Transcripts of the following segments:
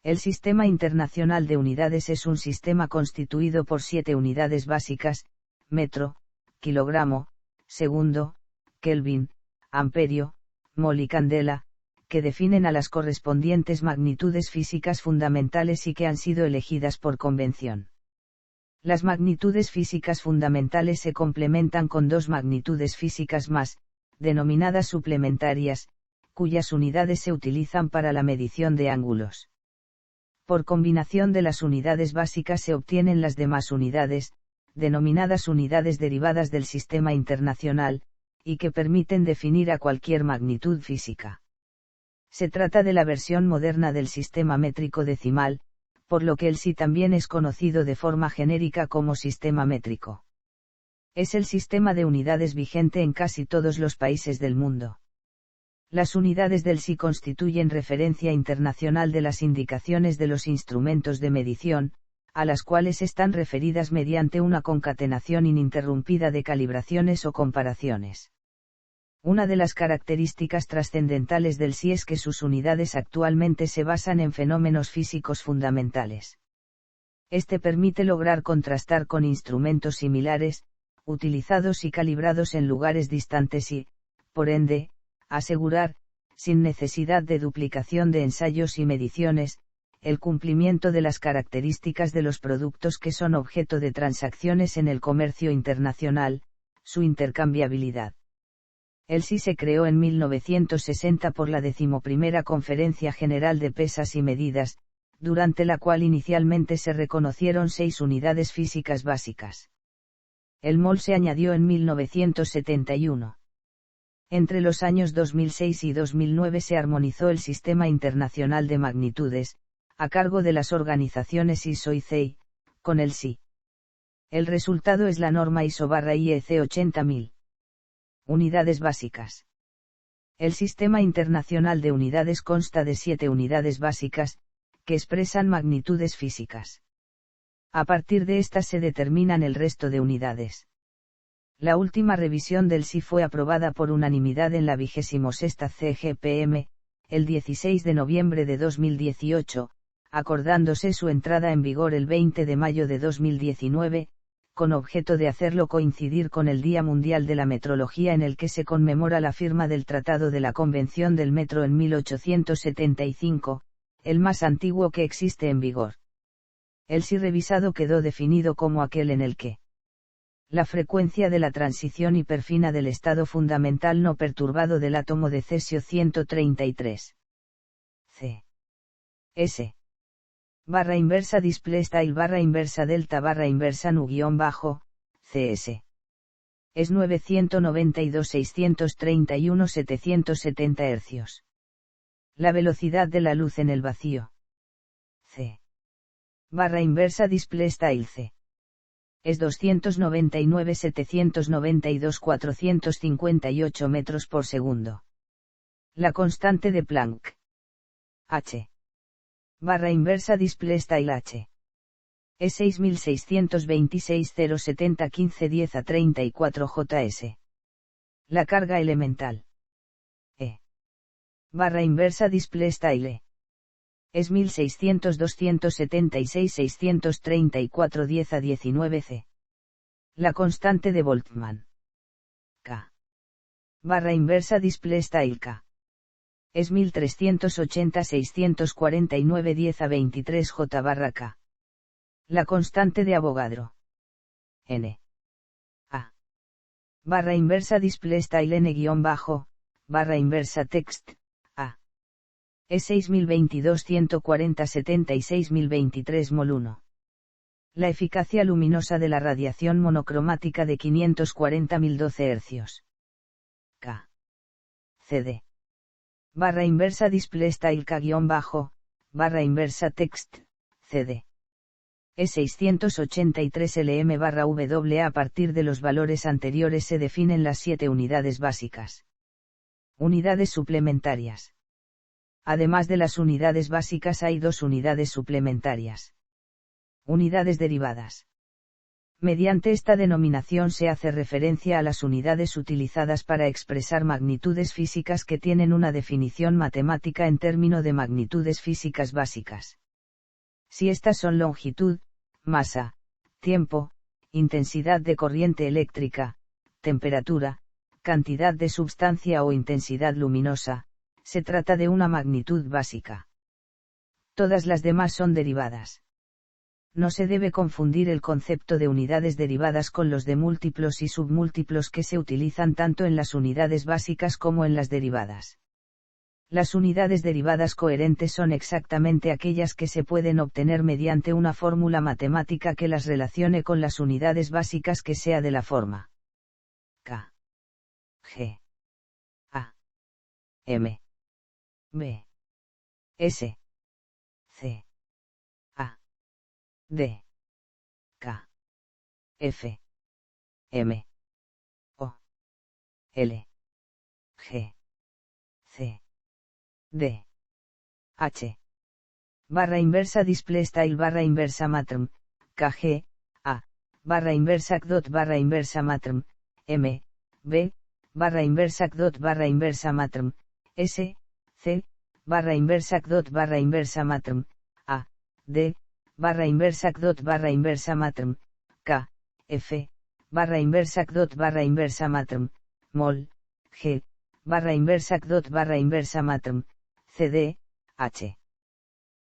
El Sistema Internacional de Unidades es un sistema constituido por 7 unidades básicas: metro, kilogramo, segundo, kelvin, amperio, mol y candela, que definen a las correspondientes magnitudes físicas fundamentales y que han sido elegidas por convención. Las magnitudes físicas fundamentales se complementan con 2 magnitudes físicas más, denominadas suplementarias, cuyas unidades se utilizan para la medición de ángulos. Por combinación de las unidades básicas se obtienen las demás unidades, denominadas unidades derivadas del sistema internacional, y que permiten definir a cualquier magnitud física. Se trata de la versión moderna del sistema métrico decimal, por lo que el SI también es conocido de forma genérica como sistema métrico. Es el sistema de unidades vigente en casi todos los países del mundo. Las unidades del SI constituyen referencia internacional de las indicaciones de los instrumentos de medición, a las cuales están referidas mediante una concatenación ininterrumpida de calibraciones o comparaciones. Una de las características trascendentales del SI es que sus unidades actualmente se basan en fenómenos físicos fundamentales. Este permite lograr contrastar con instrumentos similares, utilizados y calibrados en lugares distantes y, por ende, asegurar, sin necesidad de duplicación de ensayos y mediciones, el cumplimiento de las características de los productos que son objeto de transacciones en el comercio internacional, su intercambiabilidad. El SI se creó en 1960 por la 11ª Conferencia General de Pesas y Medidas, durante la cual inicialmente se reconocieron 6 unidades físicas básicas. El mol se añadió en 1971. Entre los años 2006 y 2009 se armonizó el Sistema Internacional de Magnitudes, a cargo de las organizaciones ISO y CEI, con el SI. El resultado es la norma ISO/IEC 80000. Unidades básicas. El Sistema Internacional de Unidades consta de 7 unidades básicas, que expresan magnitudes físicas. A partir de estas se determinan el resto de unidades. La última revisión del SI fue aprobada por unanimidad en la 26ª CGPM, el 16 de noviembre de 2018, acordándose su entrada en vigor el 20 de mayo de 2019, con objeto de hacerlo coincidir con el Día Mundial de la Metrología en el que se conmemora la firma del Tratado de la Convención del Metro en 1875, el más antiguo que existe en vigor. El SI revisado quedó definido como aquel en el que la frecuencia de la transición hiperfina del estado fundamental no perturbado del átomo de cesio 133. C. S. Barra inversa display style barra inversa delta barra inversa nu guión bajo, CS. Es 992-631-770 Hz. La velocidad de la luz en el vacío. C. Barra inversa display style C. Es 299-792-458 metros por segundo. La constante de Planck. H. Barra inversa display style H. Es 6626-070-1510 a 34 JS. La carga elemental. E. Barra inversa display style E. Es 1600-276-634-10 a 19 C. La constante de Boltzmann. K. Barra inversa display style K. Es 1380-649-10 a 23 J barra K. La constante de Avogadro. N. A. Barra inversa display style N guión bajo, barra inversa text, A. Es 6022-140-76023 mol 1. La eficacia luminosa de la radiación monocromática de 540.012 Hz. K. CD. Barra inversa display style K guión bajo, barra inversa text, CD. Es 683 LM barra W. A partir de los valores anteriores se definen las 7 unidades básicas. Unidades suplementarias. Además de las unidades básicas hay 2 unidades suplementarias. Unidades derivadas. Mediante esta denominación se hace referencia a las unidades utilizadas para expresar magnitudes físicas que tienen una definición matemática en términos de magnitudes físicas básicas. Si estas son longitud, masa, tiempo, intensidad de corriente eléctrica, temperatura, cantidad de substancia o intensidad luminosa, se trata de una magnitud básica. Todas las demás son derivadas. No se debe confundir el concepto de unidades derivadas con los de múltiplos y submúltiplos que se utilizan tanto en las unidades básicas como en las derivadas. Las unidades derivadas coherentes son exactamente aquellas que se pueden obtener mediante una fórmula matemática que las relacione con las unidades básicas que sea de la forma K, G, A, M, B, S, C, A, D, K, F, M, O, L, G, C, D, H. Barra inversa display style barra inversa matrm, KG, A, barra inversa dot barra inversa matrm, M, B, barra inversa dot barra inversa matrm, S, C, barra inversa dot barra inversa matrm, A, D, barra inversa dot barra inversa matrm, K, F, barra inversa dot barra inversa matrm, mol, G, barra inversa dot barra inversa matrm, CD, H.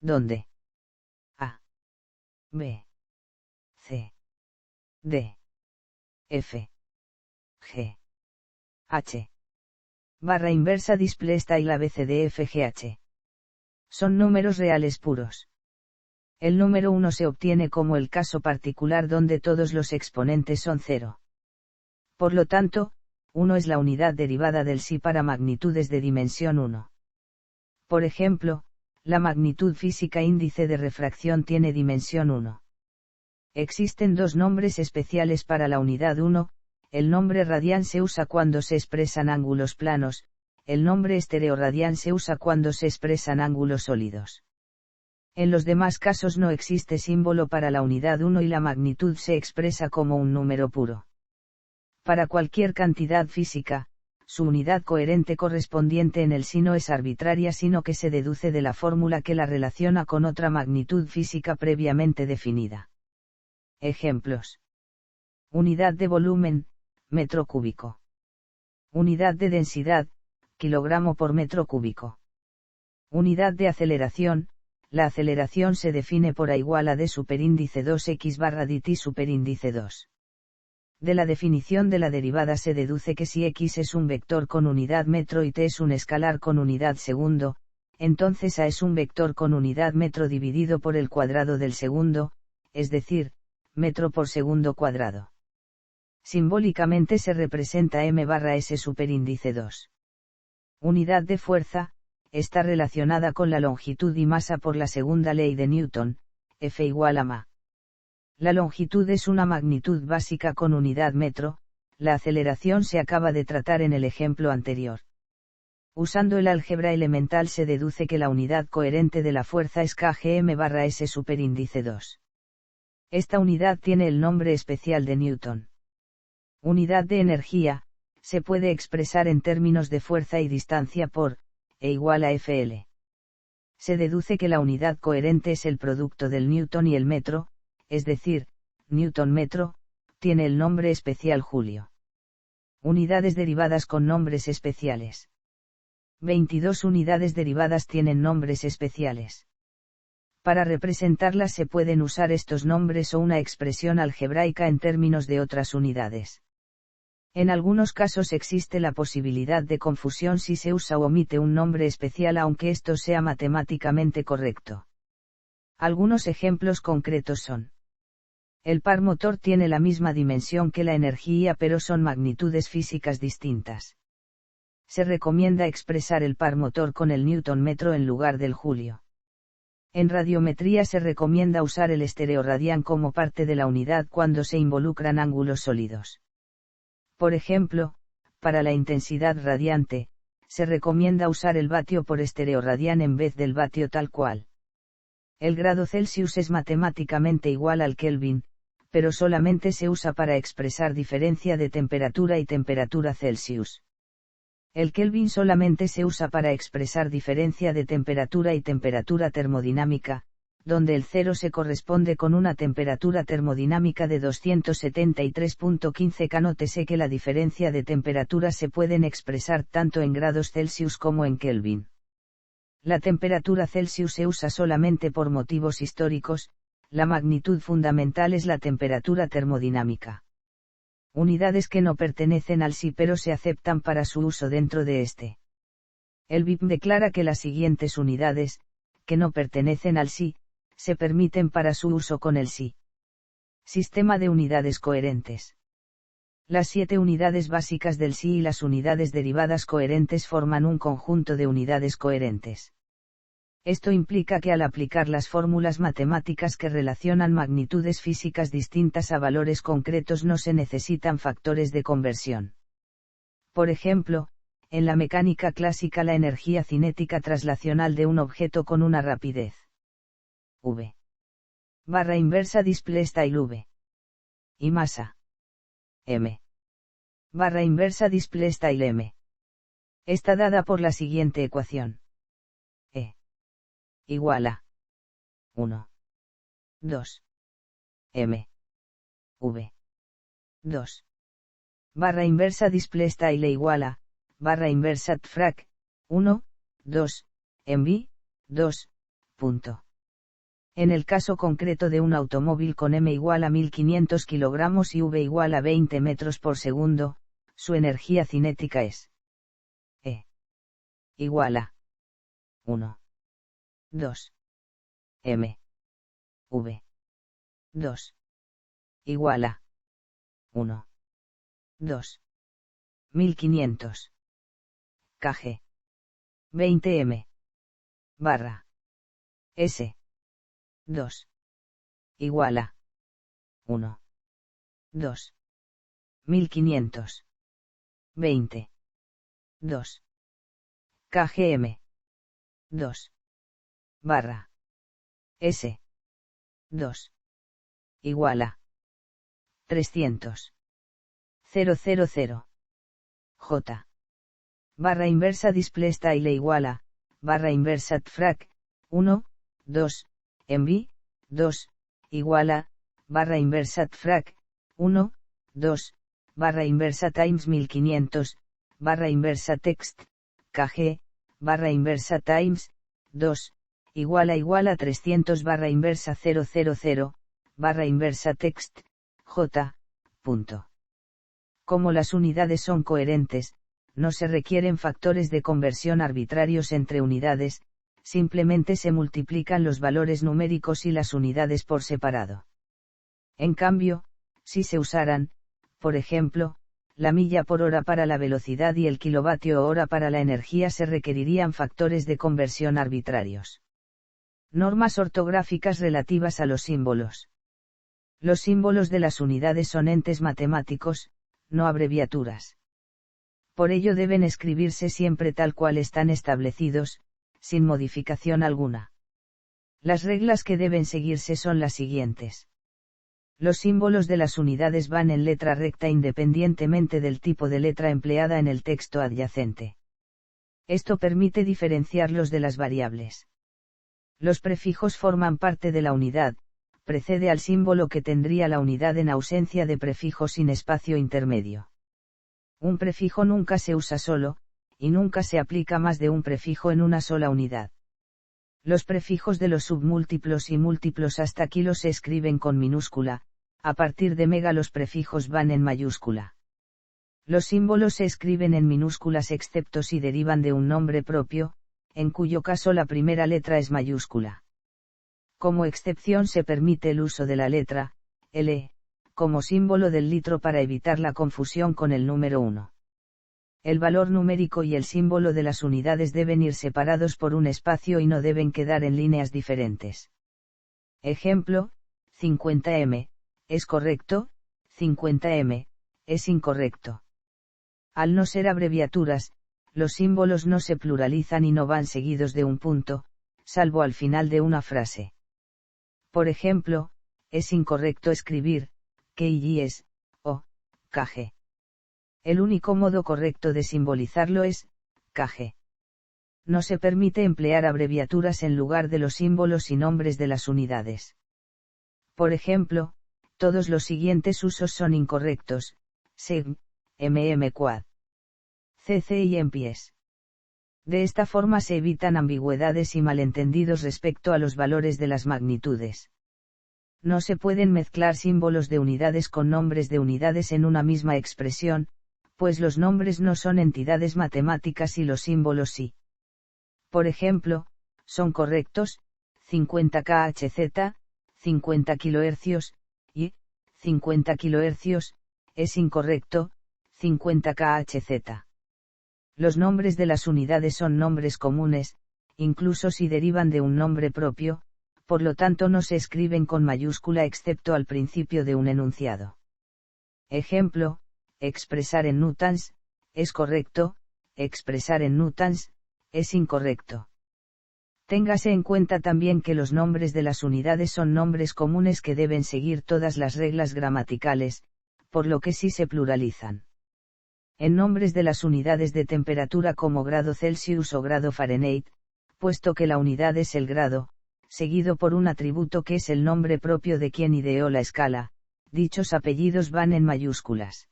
Donde A, B, C, D, F, G, H. Barra inversa display style ABCDFGH. Son números reales puros. El número 1 se obtiene como el caso particular donde todos los exponentes son 0. Por lo tanto, 1 es la unidad derivada del psi para magnitudes de dimensión 1. Por ejemplo, la magnitud física índice de refracción tiene dimensión 1. Existen dos nombres especiales para la unidad 1, el nombre radián se usa cuando se expresan ángulos planos, el nombre estereoradián se usa cuando se expresan ángulos sólidos. En los demás casos no existe símbolo para la unidad 1 y la magnitud se expresa como un número puro. Para cualquier cantidad física, su unidad coherente correspondiente en el psi no es arbitraria sino que se deduce de la fórmula que la relaciona con otra magnitud física previamente definida. Ejemplos. Unidad de volumen, metro cúbico. Unidad de densidad, kilogramo por metro cúbico. Unidad de aceleración, la aceleración se define por A igual a D superíndice 2x barra dt superíndice 2. De la definición de la derivada se deduce que si x es un vector con unidad metro y t es un escalar con unidad segundo, entonces A es un vector con unidad metro dividido por el cuadrado del segundo, es decir, metro por segundo cuadrado. Simbólicamente se representa m barra s superíndice 2. Unidad de fuerza, está relacionada con la longitud y masa por la segunda ley de Newton, F igual a ma. La longitud es una magnitud básica con unidad metro, la aceleración se acaba de tratar en el ejemplo anterior. Usando el álgebra elemental se deduce que la unidad coherente de la fuerza es kgm barra s superíndice 2. Esta unidad tiene el nombre especial de Newton. Unidad de energía, se puede expresar en términos de fuerza y distancia por, E igual a Fl. Se deduce que la unidad coherente es el producto del Newton y el metro, es decir, Newton metro, tiene el nombre especial Julio. Unidades derivadas con nombres especiales. 22 unidades derivadas tienen nombres especiales. Para representarlas se pueden usar estos nombres o una expresión algebraica en términos de otras unidades. En algunos casos existe la posibilidad de confusión si se usa o omite un nombre especial aunque esto sea matemáticamente correcto. Algunos ejemplos concretos son: el par motor tiene la misma dimensión que la energía pero son magnitudes físicas distintas. Se recomienda expresar el par motor con el Newton metro en lugar del Julio. En radiometría se recomienda usar el estereoradián como parte de la unidad cuando se involucran ángulos sólidos. Por ejemplo, para la intensidad radiante, se recomienda usar el vatio por estereoradián en vez del vatio tal cual. El grado Celsius es matemáticamente igual al Kelvin, pero solamente se usa para expresar diferencia de temperatura y temperatura Celsius. El Kelvin solamente se usa para expresar diferencia de temperatura y temperatura termodinámica, donde el 0 se corresponde con una temperatura termodinámica de 273.15 K. Nótese que la diferencia de temperaturas se pueden expresar tanto en grados Celsius como en Kelvin. La temperatura Celsius se usa solamente por motivos históricos, la magnitud fundamental es la temperatura termodinámica. Unidades que no pertenecen al SI pero se aceptan para su uso dentro de este. El BIP declara que las siguientes unidades, que no pertenecen al SI, se permiten para su uso con el SI. Sistema de unidades coherentes. Las 7 unidades básicas del SI y las unidades derivadas coherentes forman un conjunto de unidades coherentes. Esto implica que al aplicar las fórmulas matemáticas que relacionan magnitudes físicas distintas a valores concretos no se necesitan factores de conversión. Por ejemplo, en la mecánica clásica la energía cinética traslacional de un objeto con una rapidez v barra inversa displacement v y masa m barra inversa displacement m está dada por la siguiente ecuación: E igual a 1 2 m v 2 barra inversa displacement igual a barra inversa frac 1 2 mv 2 punto. En el caso concreto de un automóvil con m igual a 1500 kilogramos y v igual a 20 metros por segundo, su energía cinética es E igual a 1 2 m v 2 igual a 1 2 1500 kg 20 m barra s 2 igual a 1 2 1500 20 2 kgm 2 barra s 2 igual a 300 000 j barra inversa displacement igual a barra inversa frac 1 2 mv 2 igual a barra inversa frac 1 2 barra inversa times 1500 barra inversa text kg barra inversa times 2 igual a 300 barra inversa 000 barra inversa text j punto. Como las unidades son coherentes, no se requieren factores de conversión arbitrarios entre unidades, simplemente se multiplican los valores numéricos y las unidades por separado. En cambio, si se usaran, por ejemplo, la milla por hora para la velocidad y el kilovatio hora para la energía, se requerirían factores de conversión arbitrarios. Normas ortográficas relativas a los símbolos. Los símbolos de las unidades son entes matemáticos, no abreviaturas. Por ello deben escribirse siempre tal cual están establecidos, sin modificación alguna. Las reglas que deben seguirse son las siguientes. Los símbolos de las unidades van en letra recta independientemente del tipo de letra empleada en el texto adyacente. Esto permite diferenciarlos de las variables. Los prefijos forman parte de la unidad, precede al símbolo que tendría la unidad en ausencia de prefijos sin espacio intermedio. Un prefijo nunca se usa solo, y nunca se aplica más de un prefijo en una sola unidad. Los prefijos de los submúltiplos y múltiplos hasta kilo se escriben con minúscula, a partir de mega los prefijos van en mayúscula. Los símbolos se escriben en minúsculas excepto si derivan de un nombre propio, en cuyo caso la primera letra es mayúscula. Como excepción se permite el uso de la letra L como símbolo del litro para evitar la confusión con el número 1. El valor numérico y el símbolo de las unidades deben ir separados por un espacio y no deben quedar en líneas diferentes. Ejemplo, 50m, es correcto, 50m, es incorrecto. Al no ser abreviaturas, los símbolos no se pluralizan y no van seguidos de un punto, salvo al final de una frase. Por ejemplo, es incorrecto escribir, KYS, o, KG. El único modo correcto de simbolizarlo es, KG. No se permite emplear abreviaturas en lugar de los símbolos y nombres de las unidades. Por ejemplo, todos los siguientes usos son incorrectos: seg, quad, cc y en pies. De esta forma se evitan ambigüedades y malentendidos respecto a los valores de las magnitudes. No se pueden mezclar símbolos de unidades con nombres de unidades en una misma expresión, pues los nombres no son entidades matemáticas y los símbolos sí. Por ejemplo, son correctos 50 kHz, 50 kHz, y 50 kHz, es incorrecto 50 kHz. Los nombres de las unidades son nombres comunes, incluso si derivan de un nombre propio, por lo tanto no se escriben con mayúscula excepto al principio de un enunciado. Ejemplo: expresar en newtons, es correcto; expresar en newtons, es incorrecto. Téngase en cuenta también que los nombres de las unidades son nombres comunes que deben seguir todas las reglas gramaticales, por lo que sí se pluralizan. En nombres de las unidades de temperatura como grado Celsius o grado Fahrenheit, puesto que la unidad es el grado, seguido por un atributo que es el nombre propio de quien ideó la escala, dichos apellidos van en mayúsculas.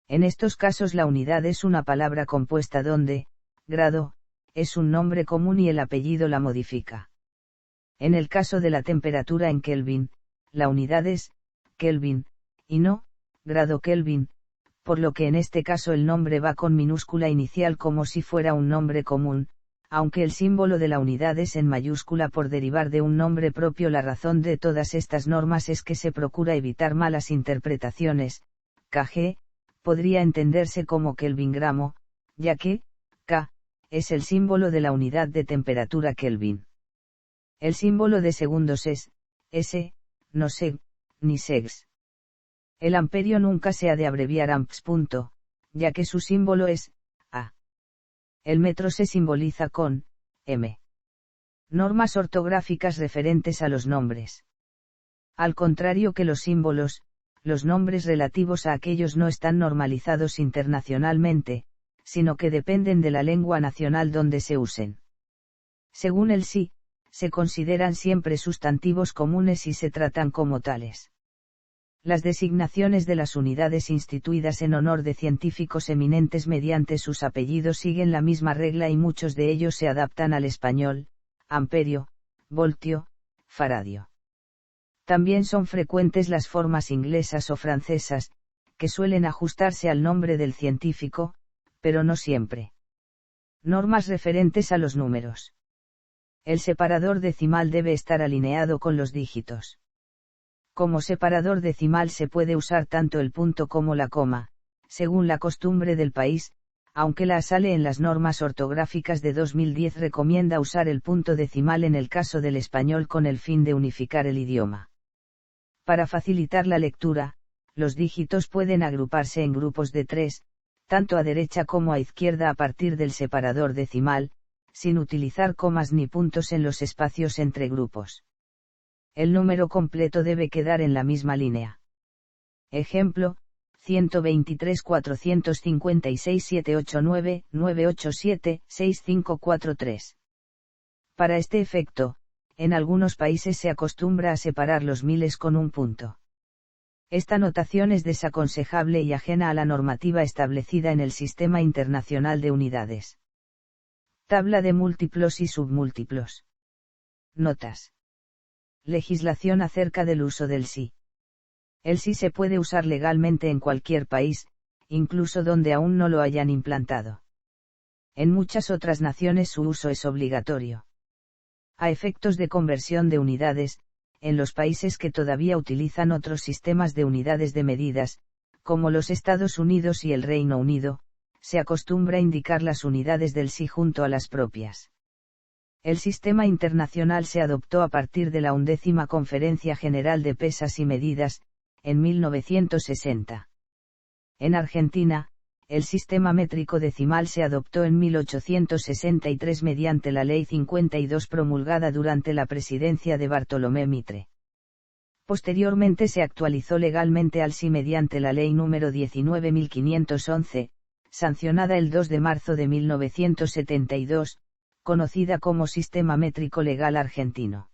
En estos casos la unidad es una palabra compuesta donde, grado, es un nombre común y el apellido la modifica. En el caso de la temperatura en Kelvin, la unidad es Kelvin, y no grado Kelvin, por lo que en este caso el nombre va con minúscula inicial como si fuera un nombre común, aunque el símbolo de la unidad es en mayúscula por derivar de un nombre propio. La razón de todas estas normas es que se procura evitar malas interpretaciones. kg podría entenderse como kelvingramo, ya que K es el símbolo de la unidad de temperatura Kelvin. El símbolo de segundos es S, no seg, ni segs. El amperio nunca se ha de abreviar amps. Ya que su símbolo es A. El metro se simboliza con M. Normas ortográficas referentes a los nombres. Al contrario que los símbolos, los nombres relativos a aquellos no están normalizados internacionalmente, sino que dependen de la lengua nacional donde se usen. Según el SI, se consideran siempre sustantivos comunes y se tratan como tales. Las designaciones de las unidades instituidas en honor de científicos eminentes mediante sus apellidos siguen la misma regla y muchos de ellos se adaptan al español: amperio, voltio, faradio. También son frecuentes las formas inglesas o francesas, que suelen ajustarse al nombre del científico, pero no siempre. Normas referentes a los números. El separador decimal debe estar alineado con los dígitos. Como separador decimal se puede usar tanto el punto como la coma, según la costumbre del país, aunque la ASALE en las normas ortográficas de 2010 recomienda usar el punto decimal en el caso del español con el fin de unificar el idioma. Para facilitar la lectura, los dígitos pueden agruparse en grupos de 3, tanto a derecha como a izquierda a partir del separador decimal, sin utilizar comas ni puntos en los espacios entre grupos. El número completo debe quedar en la misma línea. Ejemplo: 123 456 789 987 6543. Para este efecto, en algunos países se acostumbra a separar los miles con un punto. Esta notación es desaconsejable y ajena a la normativa establecida en el Sistema Internacional de Unidades. Tabla de múltiplos y submúltiplos. Notas. Legislación acerca del uso del SI. El SI se puede usar legalmente en cualquier país, incluso donde aún no lo hayan implantado. En muchas otras naciones su uso es obligatorio. A efectos de conversión de unidades, en los países que todavía utilizan otros sistemas de unidades de medidas, como los Estados Unidos y el Reino Unido, se acostumbra indicar las unidades del SI junto a las propias. El sistema internacional se adoptó a partir de la 11ª Conferencia General de Pesas y Medidas, en 1960. En Argentina, el sistema métrico decimal se adoptó en 1863 mediante la Ley 52 promulgada durante la presidencia de Bartolomé Mitre. Posteriormente se actualizó legalmente al SI mediante la Ley número 19.511, sancionada el 2 de marzo de 1972, conocida como Sistema Métrico Legal Argentino.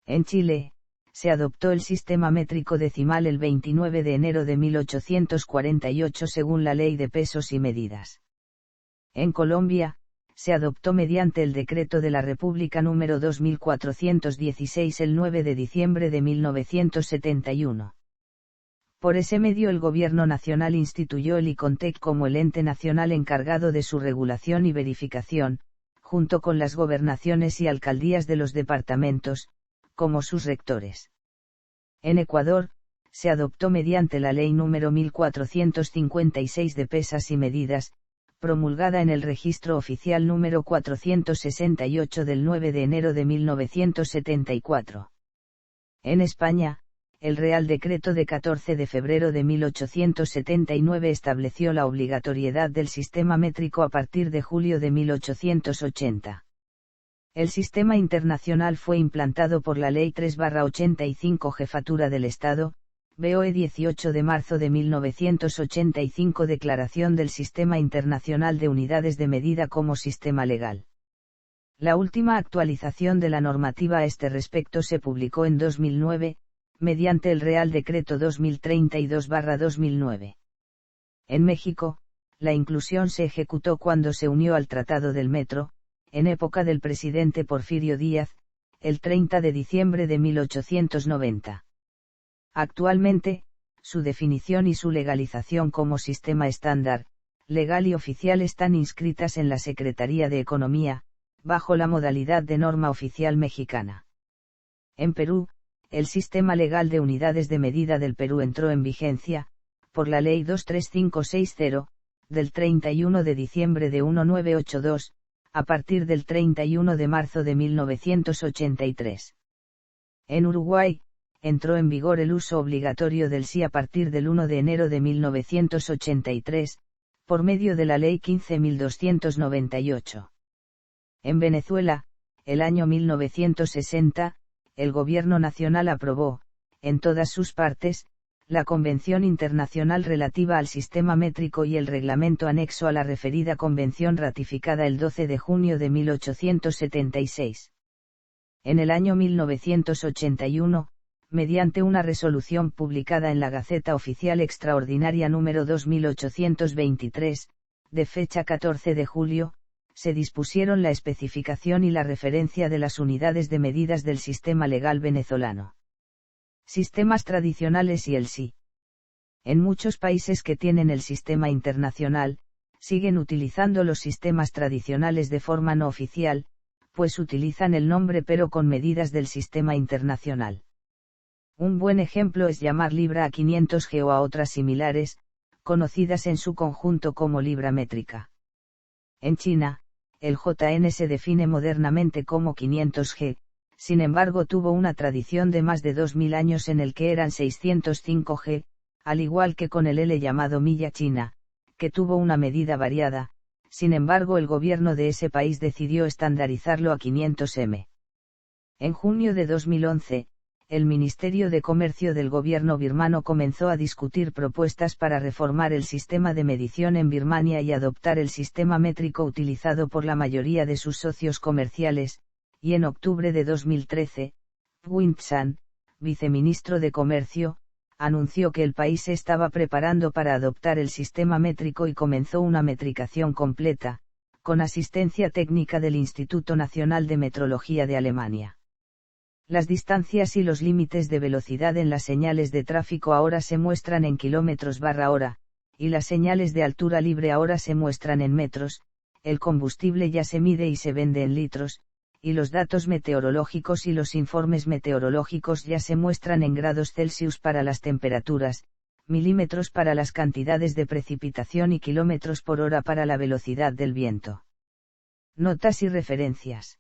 En Chile, se adoptó el sistema métrico decimal el 29 de enero de 1848 según la Ley de Pesos y Medidas. En Colombia, se adoptó mediante el Decreto de la República número 2416 el 9 de diciembre de 1971. Por ese medio el Gobierno Nacional instituyó el ICONTEC como el ente nacional encargado de su regulación y verificación, junto con las gobernaciones y alcaldías de los departamentos, como sus rectores. En Ecuador, se adoptó mediante la Ley número 1456 de Pesas y Medidas, promulgada en el Registro Oficial número 468 del 9 de enero de 1974. En España, el Real Decreto de 14 de febrero de 1879 estableció la obligatoriedad del sistema métrico a partir de julio de 1880. El sistema internacional fue implantado por la Ley 3/85 Jefatura del Estado, BOE 18 de marzo de 1985 Declaración del Sistema Internacional de Unidades de Medida como sistema legal. La última actualización de la normativa a este respecto se publicó en 2009, mediante el Real Decreto 2032/2009. En México, la inclusión se ejecutó cuando se unió al Tratado del Metro, en época del presidente Porfirio Díaz, el 30 de diciembre de 1890. Actualmente, su definición y su legalización como sistema estándar, legal y oficial están inscritas en la Secretaría de Economía, bajo la modalidad de norma oficial mexicana. En Perú, el sistema legal de unidades de medida del Perú entró en vigencia, por la Ley 23560, del 31 de diciembre de 1982, a partir del 31 de marzo de 1983. En Uruguay, entró en vigor el uso obligatorio del SI a partir del 1 de enero de 1983, por medio de la Ley 15.298. En Venezuela, el año 1960, el Gobierno Nacional aprobó, en todas sus partes, la Convención Internacional relativa al Sistema Métrico y el reglamento anexo a la referida convención ratificada el 12 de junio de 1876. En el año 1981, mediante una resolución publicada en la Gaceta Oficial Extraordinaria número 2823, de fecha 14 de julio, se dispusieron la especificación y la referencia de las unidades de medidas del sistema legal venezolano. Sistemas tradicionales y el SI. En muchos países que tienen el sistema internacional, siguen utilizando los sistemas tradicionales de forma no oficial, pues utilizan el nombre pero con medidas del sistema internacional. Un buen ejemplo es llamar libra a 500G o a otras similares, conocidas en su conjunto como libra métrica. En China, el JN se define modernamente como 500G, sin embargo tuvo una tradición de más de 2000 años en el que eran 605G, al igual que con el L llamado milla china, que tuvo una medida variada, sin embargo el gobierno de ese país decidió estandarizarlo a 500M. En junio de 2011, el Ministerio de Comercio del gobierno birmano comenzó a discutir propuestas para reformar el sistema de medición en Birmania y adoptar el sistema métrico utilizado por la mayoría de sus socios comerciales, y en octubre de 2013, Win San, viceministro de Comercio, anunció que el país se estaba preparando para adoptar el sistema métrico y comenzó una metricación completa, con asistencia técnica del Instituto Nacional de Metrología de Alemania. Las distancias y los límites de velocidad en las señales de tráfico ahora se muestran en kilómetros/hora, y las señales de altura libre ahora se muestran en metros, el combustible ya se mide y se vende en litros, y los datos meteorológicos y los informes meteorológicos ya se muestran en grados Celsius para las temperaturas, milímetros para las cantidades de precipitación y kilómetros por hora para la velocidad del viento. Notas y referencias.